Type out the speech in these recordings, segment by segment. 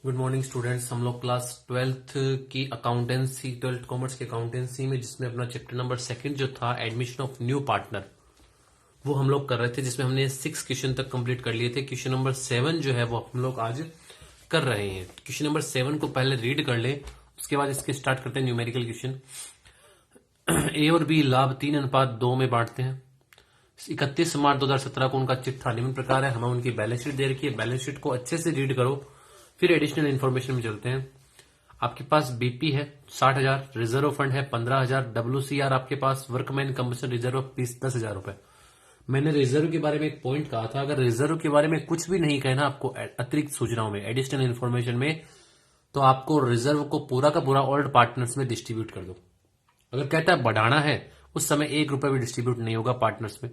Good morning students. हम लोग class 12th की अकाउंटेंसी, 12th कॉमर्स की अकाउंटेंसी में, जिसमें अपना चैप्टर नंबर 2 जो था एडमिशन ऑफ न्यू पार्टनर, वो हम लोग कर रहे थे, जिसमें हमने 6 क्वेश्चन तक कंप्लीट कर लिए थे। क्वेश्चन नंबर 7 जो है वो हम लोग आज कर रहे हैं। क्वेश्चन नंबर 7 को पहले रीड कर ले, उसके बाद इसके स्टार्ट करते हैं न्यूमेरिकल क्वेश्चन। ए और बी लाभ 3:2 में बांटते हैं। 31 मार्च 2017 को उनका चिट्ठा निम्न प्रकार है। हमें उनकी बैलेंस शीट दे रखी है। बैलेंस शीट को अच्छे से रीड करो, फिर एडिशनल इन्फॉर्मेशन में चलते हैं। आपके पास बीपी है 60,000, रिजर्व फंड है 15,000, WCR आपके पास वर्कमैन कंपनसेशन रिजर्व 10,000 रुपए। मैंने रिजर्व के बारे में एक पॉइंट कहा था, अगर रिजर्व के बारे में कुछ भी नहीं कहना आपको अतिरिक्त सूचनाओं में, एडिशनल इन्फॉर्मेशन में, तो आपको रिजर्व को पूरा का पूरा ओल्ड पार्टनर्स में डिस्ट्रीब्यूट कर दो। अगर कहता है बढ़ाना है, उस समय 1 रुपए भी डिस्ट्रीब्यूट नहीं होगा पार्टनर्स में।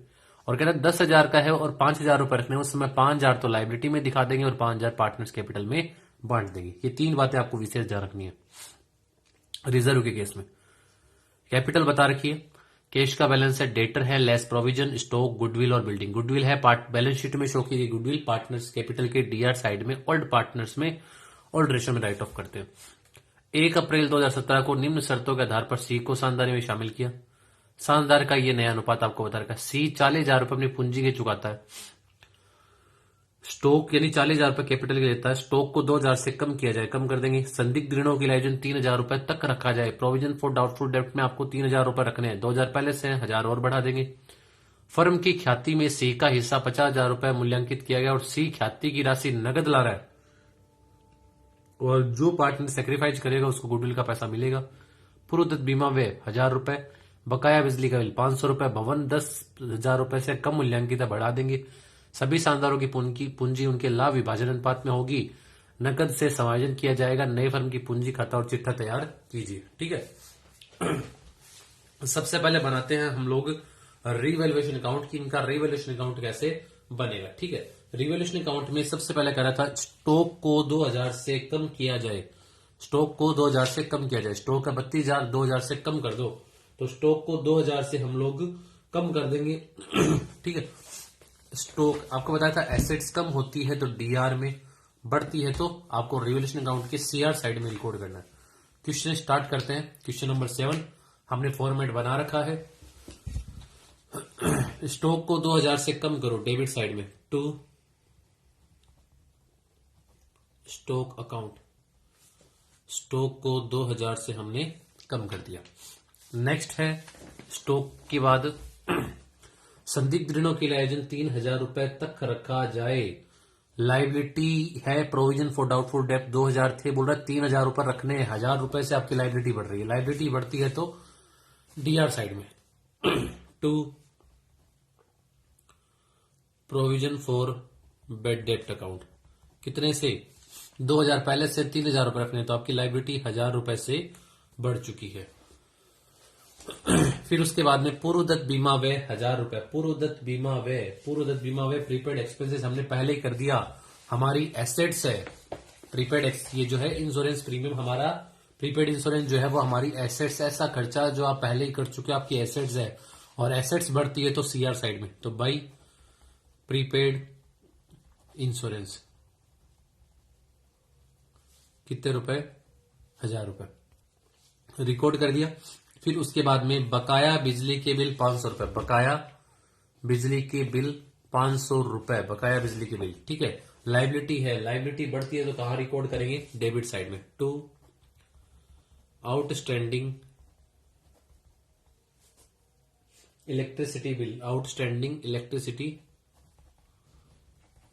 और कहता है 10,000 का है और 5,000 रुपए रखने, उस समय 5,000 तो लाइबिलिटी में दिखा देंगे और 5,000 पार्टनर्स कैपिटल में बांट देंगे। ये 3 बातें आपको विशेष ध्यान रखनी है रिजर्व के केस में। कैपिटल बता रखिए, कैश का बैलेंस है, डेटर है, लेस प्रोविजन, स्टॉक, गुडविल और बिल्डिंग। गुडविल है पार्ट बैलेंस शीट में शो की गई गुडविल, पार्टनर्स कैपिटल के डीआर साइड में, ओल्ड पार्टनर्स में, ओल्ड रेशो में राइट ऑफ करते हैं। 1 अप्रैल 2017 को निम्न शर्तों के आधार पर सी को साझेदारी में शामिल किया। साझेदार का ये नया अनुपात आपको बता रखा है। सी 40,000 रुपए अपनी पूंजी के चुकाता है। स्टॉक यानी 40,000 रुपए कैपिटल के लेता है। स्टॉक को 2,000 से कम किया जाए, कम कर देंगे। संदिग्ध ऋणों की लाइजन 3,000 रुपए तक रखा जाए। प्रोविजन फॉर डाउटफुल डेब्ट में आपको 3,000 रुपए रखने हैं, 2,000 पहले से 1,000 और बढ़ा देंगे। फर्म की ख्याति में सी का हिस्सा 50,000 रुपए मूल्यांकित किया गया और सी ख्याति की राशि नगद ला रहा है, और जो पार्टनर सेक्रीफाइस करेगा उसको गुडविल का पैसा मिलेगा। पूर्वदत्त बीमा व्यय 1,000 रुपए, बकाया बिजली का बिल 500 रुपए, भवन 10,000 रुपए से कम मूल्यांकित है, बढ़ा देंगे। सभी शानदारों की पूंजी उनके लाभ विभाजन अनुपात में होगी, नकद से समायोजन किया जाएगा। नए फर्म की पूंजी खाता और चिट्ठा तैयार कीजिए। ठीक है, सबसे पहले बनाते हैं हम लोग रिवैल्यूएशन अकाउंट की। इनका रिवैल्यूएशन अकाउंट कैसे बनेगा। ठीक है, रिवैल्यूएशन अकाउंट में सबसे पहले कह रहा था स्टॉक को 2,000 से कम किया जाए। स्टॉक को 2,000 से कम किया जाए। स्टॉक का 32,000, 2,000 से कम कर दो, तो स्टॉक को 2,000 से हम लोग कम कर देंगे। ठीक है, स्टॉक आपको बताया था एसेट्स कम होती है तो डीआर में, बढ़ती है तो आपको रिवैल्यूएशन अकाउंट के सीआर साइड में रिकॉर्ड करना है। क्वेश्चन स्टार्ट करते हैं। क्वेश्चन नंबर 7 हमने फॉर्मेट बना रखा है। स्टॉक को 2,000 से कम करो डेबिट साइड में, टू स्टॉक अकाउंट। स्टॉक को 2,000 से हमने कम कर दिया। नेक्स्ट है स्टॉक के बाद संदिग्ध ऋणों की लाइजन 3,000 रुपए तक रखा जाए। लाइबिलिटी है प्रोविजन फॉर डाउटफुल डेब्ट 2,000 थे, बोल रहा है 3,000 रुपए रखने हैं, 1,000 रुपए से आपकी लाइबिलिटी बढ़ रही है। लाइबिलिटी बढ़ती है तो डीआर साइड में टू प्रोविजन फॉर बेड डेब्ट अकाउंट। कितने से 2,000 पहले से 3,000 रुपए रखने, तो आपकी लाइबिलिटी 1,000 रुपए से बढ़ चुकी है। फिर उसके बाद में पूर्वदत्त बीमा व्यय 1,000 रुपए। पूर्वदत्त बीमा व्यय प्रीपेड एक्सपेंसेस हमने पहले ही कर दिया, हमारी एसेट्स है। प्रीपेड ये जो है इंश्योरेंस प्रीमियम, हमारा प्रीपेड इंश्योरेंस जो है वो हमारी एसेट्स, ऐसा खर्चा जो आप पहले ही कर चुके हो, आपकी एसेट्स है। और एसेट्स बढ़ती है तो सीआर साइड में, तो बाई प्रीपेड इंश्योरेंस कितने रुपए, 1,000 रुपए रिकॉर्ड कर दिया। फिर उसके बाद में बकाया बिजली के बिल 500 रुपए। बकाया बिजली के बिल 500 रुपए, बकाया बिजली के बिल। ठीक है, लाइबिलिटी है, लाइबिलिटी बढ़ती है तो कहां रिकॉर्ड करेंगे, डेबिट साइड में, to outstanding electricity bill. Outstanding electricity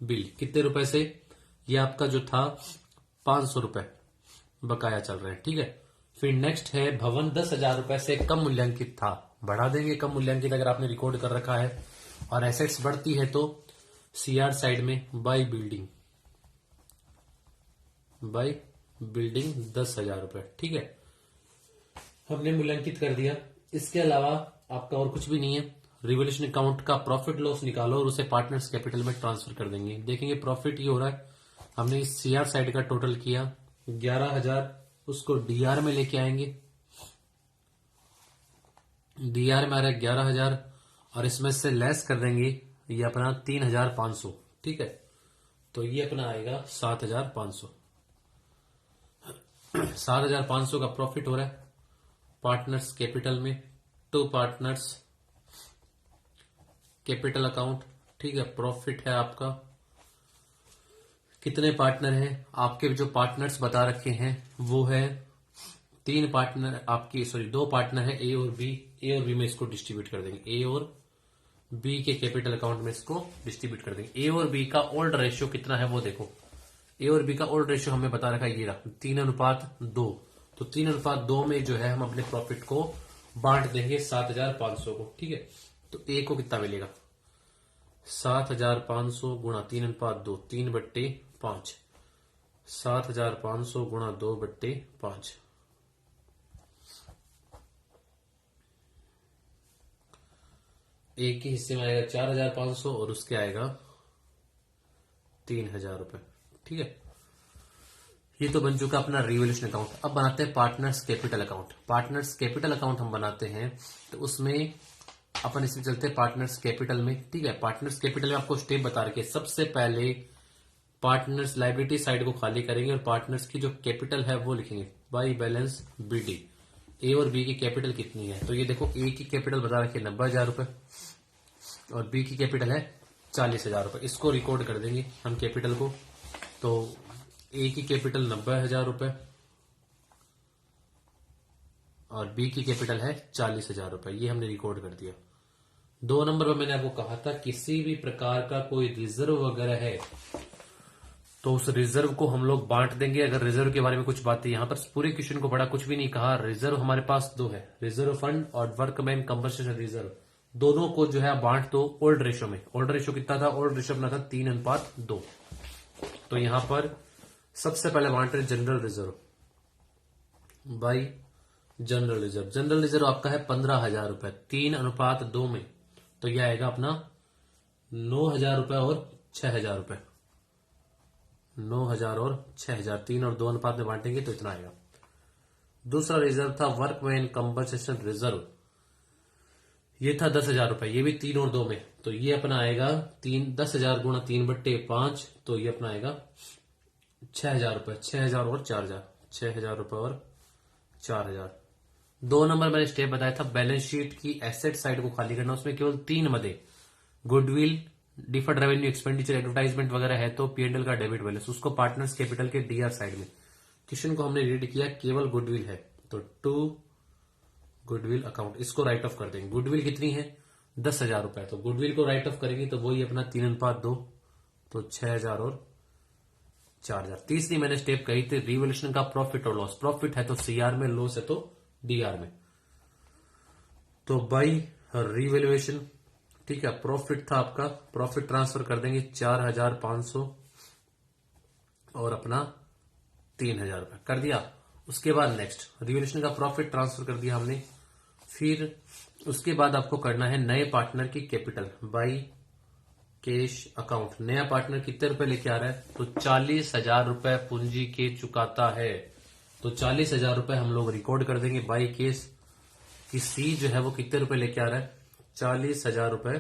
bill कितने रुपए से, ये आपका जो था 500 रुपए बकाया चल रहा है। ठीक है, फिर नेक्स्ट है भवन 10,000 रुपए से कम मूल्यांकित था, बढ़ा देंगे कम मूल्यांकित अगर आपने रिकॉर्ड कर रखा है। और एसेट्स बढ़ती है तो सीआर साइड में बाई बिल्डिंग 10,000 रुपए। ठीक है, हमने मूल्यांकित कर दिया। इसके अलावा आपका और कुछ भी नहीं है। रिवैल्यूएशन अकाउंट का प्रॉफिट लॉस निकालो और उसे पार्टनर्स कैपिटल में ट्रांसफर कर देंगे। देखेंगे प्रॉफिट ये हो रहा है, हमने इस सीआर साइड का टोटल किया 11,000, उसको डीआर में लेके आएंगे। डीआर में आ रहा है 11,000 और इसमें से लेस कर देंगे ये अपना 3,500। ठीक है, तो ये अपना आएगा 7,500। 7,500 का प्रॉफिट हो रहा है पार्टनर्स कैपिटल में, टू पार्टनर्स कैपिटल अकाउंट। ठीक है, प्रॉफिट है आपका। कितने पार्टनर हैं आपके? जो पार्टनर्स बता रखे हैं वो है 3 पार्टनर आपकी, सॉरी 2 पार्टनर है ए और बी। ए और बी में इसको डिस्ट्रीब्यूट कर देंगे, ए और बी के कैपिटल अकाउंट में इसको डिस्ट्रीब्यूट कर देंगे। ए और बी का ओल्ड रेशियो कितना है वो देखो। ए और बी का ओल्ड रेशियो हमें बता रखा है ये रहा 3:2। तो 3:2 में जो है हम अपने प्रॉफिट को बांट देंगे 7,500 को। ठीक है, तो ए को कितना मिलेगा? 7,500 गुणा 3:2, 3/5। 7,500 गुणा 2/5। एक के हिस्से में आएगा 4,500 और उसके आएगा 3,000 रुपए। ठीक है, ये तो बन चुका अपना रिवोल्यूशन अकाउंट। अब बनाते हैं partners capital account. Partners capital account हम बनाते हैं तो उसमें अपन इसमें चलते हैं पार्टनर्स कैपिटल में। ठीक है, पार्टनर्स कैपिटल में आपको स्टेप बता रखे। सबसे पहले पार्टनर्स लाइबिलिटी साइड को खाली करेंगे और पार्टनर्स की जो कैपिटल है वो लिखेंगे बाई बैलेंस बीडी। ए और बी की कैपिटल कितनी है? तो ये देखो, ए की कैपिटल बता रखी है 90,000 रुपए और बी की कैपिटल है 40,000 रुपए। इसको रिकॉर्ड कर देंगे हम कैपिटल को। तो ए की कैपिटल 90,000 रुपए और बी की कैपिटल है 40,000 रुपए, ये हमने रिकॉर्ड कर दिया। 2 नंबर पर मैंने आपको कहा था किसी भी प्रकार का कोई रिजर्व वगैरह है तो उस रिजर्व को हम लोग बांट देंगे। अगर रिजर्व के बारे में कुछ बातें, यहां पर पूरे क्वेश्चन को बड़ा कुछ भी नहीं कहा। रिजर्व हमारे पास 2 है, रिजर्व फंड और वर्कमैन कंपनसेशन रिजर्व। दोनों को जो है बांट दो ओल्ड रेशो में। ओल्ड रेशो कितना था? ओल्ड रेशो अपना था 3:2। तो यहां पर सबसे पहले बांट रहे general reserve by general reserve. General reserve आपका है 15,000 रुपए 3:2 में, तो यह आएगा अपना 9,000 रुपए और 6,000 रुपए। 9,000 और 6,000, 3 और 2 अनुपात में बांटेंगे तो इतना आएगा। दूसरा रिजर्व था वर्कमैन कंपनसेशन रिजर्व, ये था 10,000 रुपए, ये भी 3 और 2 में, तो ये अपना आएगा 10,000 गुणा 3/5, तो ये अपना आएगा 6,000 रुपए। 6,000 और 4,000, 6,000 रुपए और 4,000। 2 नंबर मैंने स्टेप बताया था बैलेंस शीट की एसेट साइड को खाली करना। उसमें केवल 3 मदे goodwill, deferred revenue, expenditure, advertisement वगैरह है तो पीएनएल का डेबिट बैलेंस, उसको पार्टनर्स कैपिटल के डीआर साइड में। क्वेश्चन को हमने रीड किया, केवल गुडविल है तो टू गुडविल अकाउंट, इसको राइट ऑफ कर देंगे। गुडविल कितनी है? 10,000 रुपए, तो गुडविल को राइट ऑफ करेंगे तो वही अपना 3:2, तो 6,000 और 4,000। तीसरी मैंने स्टेप कही थी रिवोल्यूशन का प्रॉफिट और लॉस। प्रॉफिट है तो सीआर में, लॉस है तो डीआर में। तो बाई रिवैल्यूएशन, ठीक है, प्रॉफिट था आपका, प्रॉफिट ट्रांसफर कर देंगे 4,500 और अपना 3,000 रुपए कर दिया। उसके बाद नेक्स्ट रिवैल्यूएशन का प्रॉफिट ट्रांसफर कर दिया हमने। फिर उसके बाद आपको करना है नए पार्टनर की कैपिटल बाई कैश अकाउंट। नया पार्टनर कितने रुपए लेके आ रहा है? तो 40,000 रुपए पूंजी के चुकाता है, तो 40,000 रुपए हम लोग रिकॉर्ड कर देंगे बाई केस कि सी जो है वो कितने रुपए लेके आ रहा है? 40,000 रुपए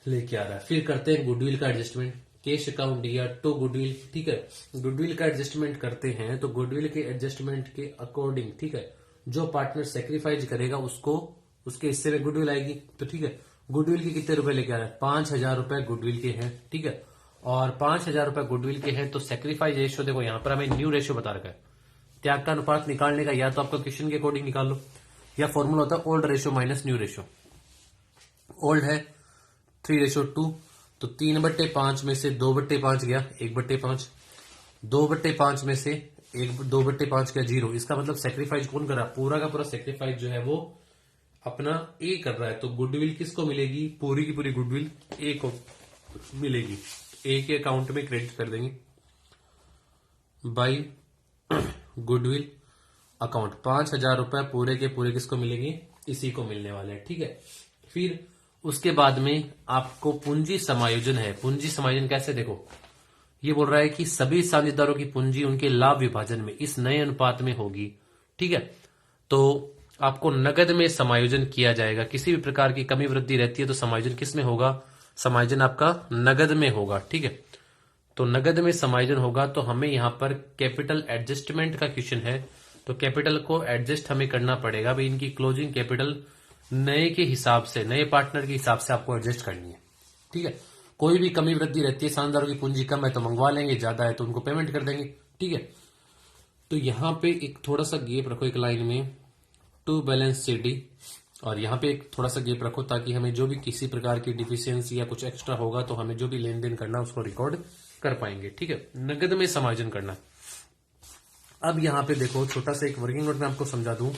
लेके आ रहा है। फिर करते हैं गुडविल का एडजस्टमेंट, कैश अकाउंट दिया टू गुडविल। ठीक है, गुडविल का एडजस्टमेंट करते हैं तो गुडविल के एडजस्टमेंट के अकॉर्डिंग, ठीक है, जो पार्टनर सेक्रीफाइस करेगा उसको उसके हिस्से में गुडविल आएगी। तो ठीक है, गुडविल के कितने रुपए लेके आ रहा है? 5,000 रुपए गुडविल के हैं। ठीक है, और 5,000 रुपए गुडविल के हैं तो सेक्रीफाइस रेशियो देखो, यहां पर हमें न्यू रेशियो बता रखा है। त्याग का अनुपात निकालने का या तो आपका क्वेश्चन के अकॉर्डिंग निकाल लो या फॉर्मूला होता है old ratio minus new ratio. Old है 3:2, तो 3/5 में से 2/5 गया 1/5, 2/5 में से 2/5 गया 0। इसका मतलब सेक्रीफाइस कौन कर रहा है? पूरा का पूरा सेक्रीफाइस जो है वो अपना ए कर रहा है। तो गुडविल किसको मिलेगी? पूरी की पूरी गुडविल ए को मिलेगी। ए के अकाउंट में क्रेडिट कर देंगे बाई गुडविल अकाउंट। 5,000 रुपए पूरे के पूरे किसको मिलेंगे? इसी को मिलने वाले हैं। ठीक है, फिर उसके बाद में आपको पूंजी समायोजन है। पूंजी समायोजन कैसे? देखो, ये बोल रहा है कि सभी साझेदारों की पूंजी उनके लाभ विभाजन में इस नए अनुपात में होगी। ठीक है, तो आपको नगद में समायोजन किया जाएगा। किसी भी प्रकार की कमी वृद्धि रहती है तो समायोजन किस में होगा? समायोजन आपका नगद में होगा। ठीक है, तो नगद में समायोजन होगा तो हमें यहाँ पर कैपिटल एडजस्टमेंट का क्वेश्चन है, तो कैपिटल को एडजस्ट हमें करना पड़ेगा भाई। इनकी क्लोजिंग कैपिटल नए के हिसाब से, नए पार्टनर के हिसाब से आपको एडजस्ट करनी है, ठीक है। कोई भी कमी वृद्धि रहती है, साझेदारों की पूंजी कम है तो मंगवा लेंगे, ज्यादा है तो उनको पेमेंट कर देंगे, ठीक है। तो यहाँ पे एक थोड़ा सा गैप रखो एक लाइन में, टू बैलेंस CD, और यहाँ पे एक थोड़ा सा गैप रखो ताकि हमें जो भी किसी प्रकार की डिफिशियंसी या कुछ एक्स्ट्रा होगा तो हमें जो भी लेन देन करना उसको रिकॉर्ड कर पाएंगे, ठीक है। नगद में समायोजन करना। अब यहाँ पे देखो छोटा सा एक वर्किंग नोट में आपको समझा दूं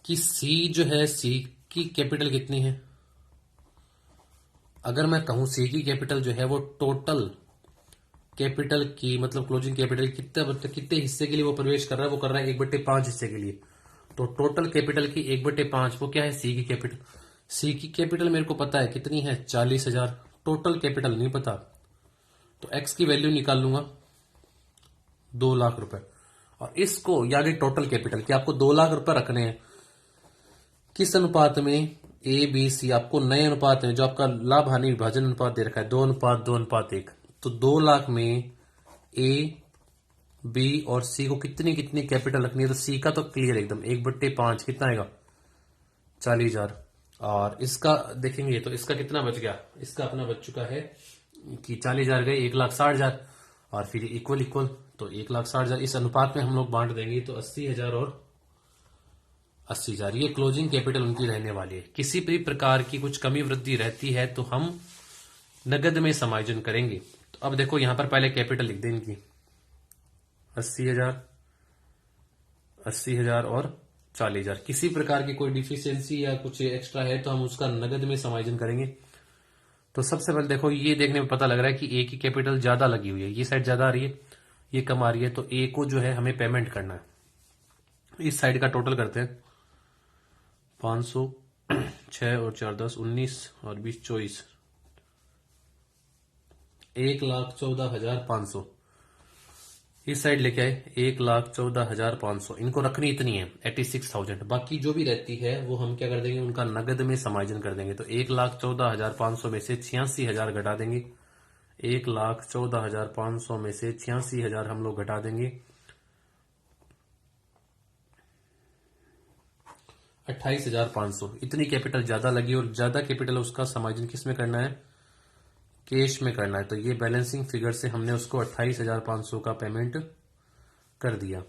कि C जो है, C की कैपिटल कितनी है। अगर मैं कहूं C की कैपिटल जो है वो टोटल कैपिटल की, मतलब क्लोजिंग कैपिटल कितने हिस्से के लिए वो प्रवेश कर रहा है, वो कर रहा है 1/5 हिस्से के लिए। तो टोटल कैपिटल की 1/5 वो क्या है, C की कैपिटल। C की कैपिटल मेरे को पता है कितनी है, 40,000। टोटल कैपिटल नहीं पता, तो X की वैल्यू निकाल लूंगा 2 लाख रुपए। और इसको यानी टोटल कैपिटल कि आपको 2 लाख रुपए रखने हैं, किस अनुपात में, ABC। आपको नए अनुपात में जो आपका लाभ हानि विभाजन अनुपात दे रखा है 2:2:1। तो 2 लाख में A, B और C को कितनी कितनी कैपिटल रखनी है। तो C का तो क्लियर एकदम 1/5 कितना आएगा, 40,000। और इसका देखेंगे तो इसका कितना बच गया, इसका अपना बच चुका है कि 40,000 गए 1,60,000, और फिर इक्वल इक्वल, तो 1,60,000 इस अनुपात में हम लोग बांट देंगे तो 80,000 और 80,000 ये क्लोजिंग कैपिटल उनकी रहने वाली है। किसी भी प्रकार की कुछ कमी वृद्धि रहती है तो हम नगद में समायोजन करेंगे। तो अब देखो यहां पर पहले कैपिटल लिख दें इनकी 80,000, 80,000 और 40,000। किसी प्रकार की कोई डिफिशियंसी या कुछ एक्स्ट्रा है तो हम उसका नगद में समायोजन करेंगे। तो सबसे पहले देखो ये देखने में पता लग रहा है कि A की कैपिटल ज्यादा लगी हुई है, ये साइड ज्यादा आ रही है, ये कम आ रही है, तो A को जो है हमें पेमेंट करना है। इस साइड का टोटल करते हैं 500, 6 और 4 10 19 और 20 24, 1,14,500। इस साइड लेके आए 1,14,500। इनको रखनी इतनी है 86,000। बाकी जो भी रहती है वो हम क्या कर देंगे, उनका नगद में समायोजन कर देंगे। तो 1,14,500 में से 86,000 घटा देंगे, 1,14,500 में से 86,000 हम लोग घटा देंगे, 28,500। इतनी कैपिटल ज्यादा लगी और ज्यादा कैपिटल उसका समायोजन किस में करना है, कैश में करना है। तो ये बैलेंसिंग फिगर से हमने उसको 28,500 का पेमेंट कर दिया।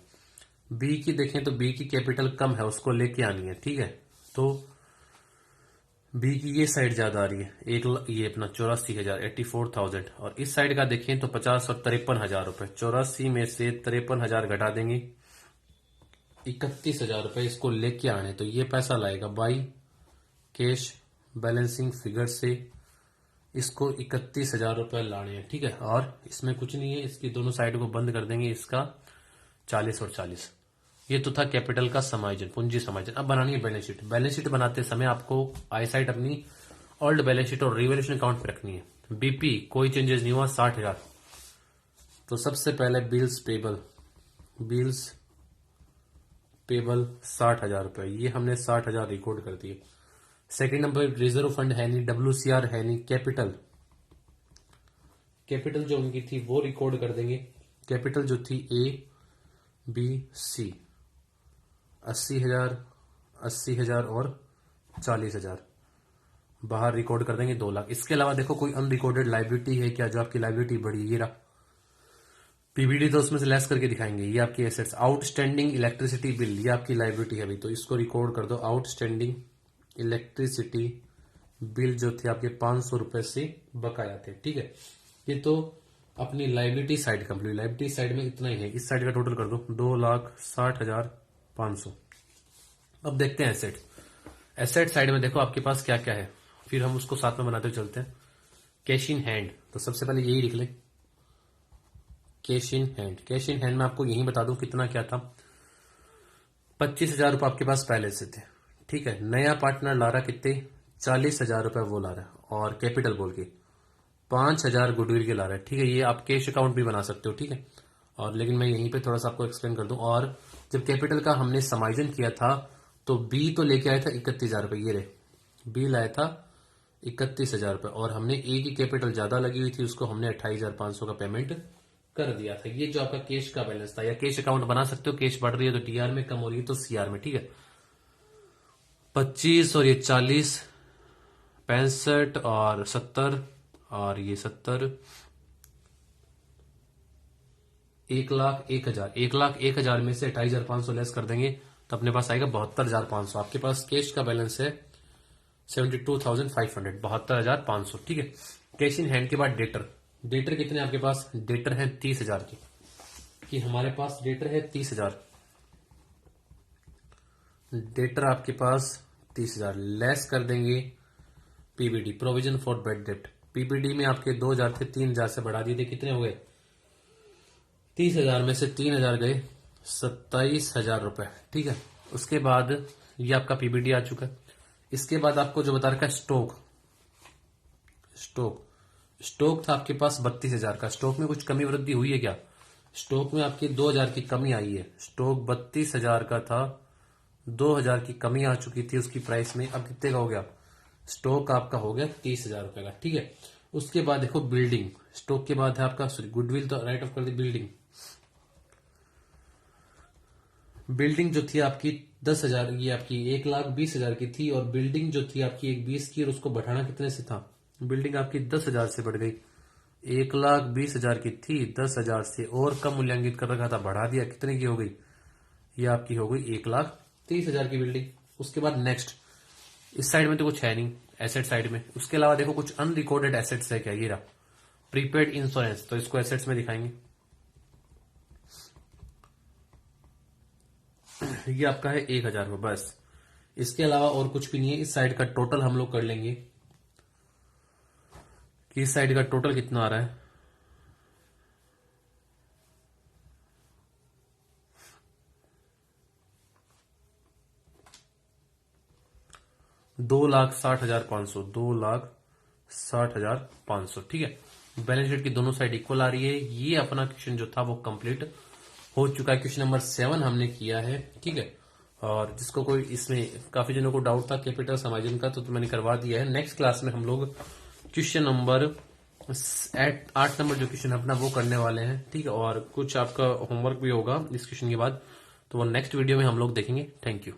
बी की देखें तो बी की कैपिटल कम है, उसको लेके आनी है, ठीक है। तो बी की ये साइड ज्यादा आ रही है, ये अपना 84,000 84,000। और इस साइड का देखें तो 50 और 53,000 रुपए। 84 में से 53,000 घटा देंगे, 31,000 रुपए इसको लेके आने। तो ये पैसा लाएगा बाई कैश बैलेंसिंग फिगर से, इसको 31,000 रुपए लाने हैं, ठीक है। और इसमें कुछ नहीं है, इसकी दोनों साइड को बंद कर देंगे, इसका 40 और 40। ये तो था कैपिटल का समायोजन, पूंजी समायोजन। अब बनानी है बैलेंस शीट। बैलेंस शीट बनाते समय आपको आई साइड अपनी ओल्ड बैलेंस शीट और रिवैल्यूएशन अकाउंट पे रखनी है। बीपी कोई चेंजेस नहीं हुआ, 60,000। तो सबसे पहले बिल्स पेबल, बिल्स पेबल 60,000 रुपए, ये हमने 60,000 रिकॉर्ड कर दिए। सेकंड नंबर रिजर्व फंड है नहीं, WCR है नहीं, कैपिटल, कैपिटल जो उनकी थी वो रिकॉर्ड कर देंगे। कैपिटल जो थी ABC 80,000, 80,000 और 40,000 बाहर रिकॉर्ड कर देंगे 2 लाख। इसके अलावा देखो कोई अनरिकॉर्डेड लाइबिलिटी है क्या, जो आपकी लाइबिलिटी बढ़ी, ये रहा PBD, तो उसमें से लेस करके दिखाएंगे। ये आपकी एसेट्स। आउटस्टैंडिंग इलेक्ट्रिसिटी बिल, ये आपकी लाइबिलिटी है अभी, तो इसको रिकॉर्ड कर दो। आउटस्टैंडिंग इलेक्ट्रिसिटी बिल जो थे आपके 500 रुपए से बकाया थे, ठीक है। ये तो अपनी liability side complete. Liability side में इतना ही है, इस साइड का टोटल कर दो 2,60,500। अब देखते हैं एसेट। एसेट साइड में देखो आपके पास क्या क्या है, फिर हम उसको साथ में बनाते चलते हैं। कैश इन हैंड, तो सबसे पहले यही लिख लें, cash in hand. Cash in hand में आपको यही बता दूं कितना क्या था। 25,000 रुपए आपके पास पहले से थे, ठीक है। नया पार्टनर ला रहा कितने, 40,000 रुपए वो ला रहा है, और कैपिटल बोल के 5,000 गुडविल के ला रहा है, ठीक है। ये आप कैश अकाउंट भी बना सकते हो, ठीक है। और लेकिन मैं यहीं पे थोड़ा सा आपको एक्सप्लेन कर दूं। और जब कैपिटल का हमने समायोजन किया था तो बी तो लेके आया था 31,000 रुपए, ये रहे, बी लाया था 31,000 रुपये, और हमने ए की कैपिटल ज्यादा लगी हुई थी, उसको हमने 28,500 का पेमेंट कर दिया था। ये जो आपका कैश का बैलेंस था, या कैश अकाउंट बना सकते हो, कैश बढ़ रही है तो टीआर में, कम हो रही है तो सीआर में, ठीक है। 25 और ये 40, 65 और 70 और ये 70, 1,01,000, 1,01,000 में से 28,500 लेस कर देंगे तो अपने पास आएगा 72,500। आपके पास कैश का बैलेंस है 72,500, 72,500, ठीक है। कैश इन हैंड के बाद डेटर कितने आपके पास? डेटर है 30,000 की, कि हमारे पास डेटर है 30,000, डेटर आपके पास 30,000 लेस कर देंगे PBD, provision for bad debt. PBD में आपके 2,000 थे, 3,000 से बढ़ा दिए थे, कितने हो गए? 30,000 में से 3,000 गए 27,000 रुपए, ठीक है। उसके बाद ये आपका पीबीडी आ चुका है। इसके बाद आपको जो बता रखा है स्टॉक था आपके पास 32,000 का। स्टॉक में कुछ कमी वृद्धि हुई है क्या? स्टॉक में आपकी 2,000 की कमी आई है। स्टॉक 32,000 का था, 2,000 की कमी आ चुकी थी उसकी प्राइस में। अब कितने का हो गया? स्टॉक आपका हो गया 30,000 रुपए का, ठीक है। उसके बाद देखो बिल्डिंग, स्टॉक के बाद है आपका, सॉरी गुडविल तो राइट ऑफ कर दी। बिल्डिंग जो थी आपकी 10,000, ये आपकी 1,20,000 की थी, और बिल्डिंग जो थी आपकी 1,20 की, और उसको बढ़ाना कितने से था? बिल्डिंग आपकी 10,000 से बढ़ गई, 1,20,000 की थी, 10,000 से और कम मूल्यांकित कर रखा था, बढ़ा दिया, कितने की हो गई? ये आपकी हो गई 1,30,000 की बिल्डिंग। उसके बाद नेक्स्ट, इस साइड में तो कुछ है नहीं एसेट साइड में। उसके अलावा देखो कुछ अनरिकॉर्डेड एसेट्स है क्या? ये रहा प्रीपेड इंश्योरेंस, तो इसको एसेट्स में दिखाएंगे। ये आपका है 1,000 रुपये, बस। इसके अलावा और कुछ भी नहीं है। इस साइड का टोटल हम लोग कर लेंगे कि इस साइड का टोटल कितना आ रहा है। $2,60,500, 2,60,500, ठीक है। बैलेंस शीट की दोनों साइड इक्वल आ रही है। ये अपना क्वेश्चन जो था वो कंप्लीट हो चुका है। क्वेश्चन नंबर 7 हमने किया है, ठीक है। और जिसको कोई इसमें काफी जनों को डाउट था कैपिटल समायोजन का, तो मैंने करवा दिया है। नेक्स्ट क्लास में हम लोग क्वेश्चन नंबर 8 नंबर जो क्वेश्चन अपना वो करने वाले हैं, ठीक है। और कुछ आपका होमवर्क भी होगा इस क्वेश्चन के बाद, तो वो नेक्स्ट वीडियो में हम लोग देखेंगे। Thank you.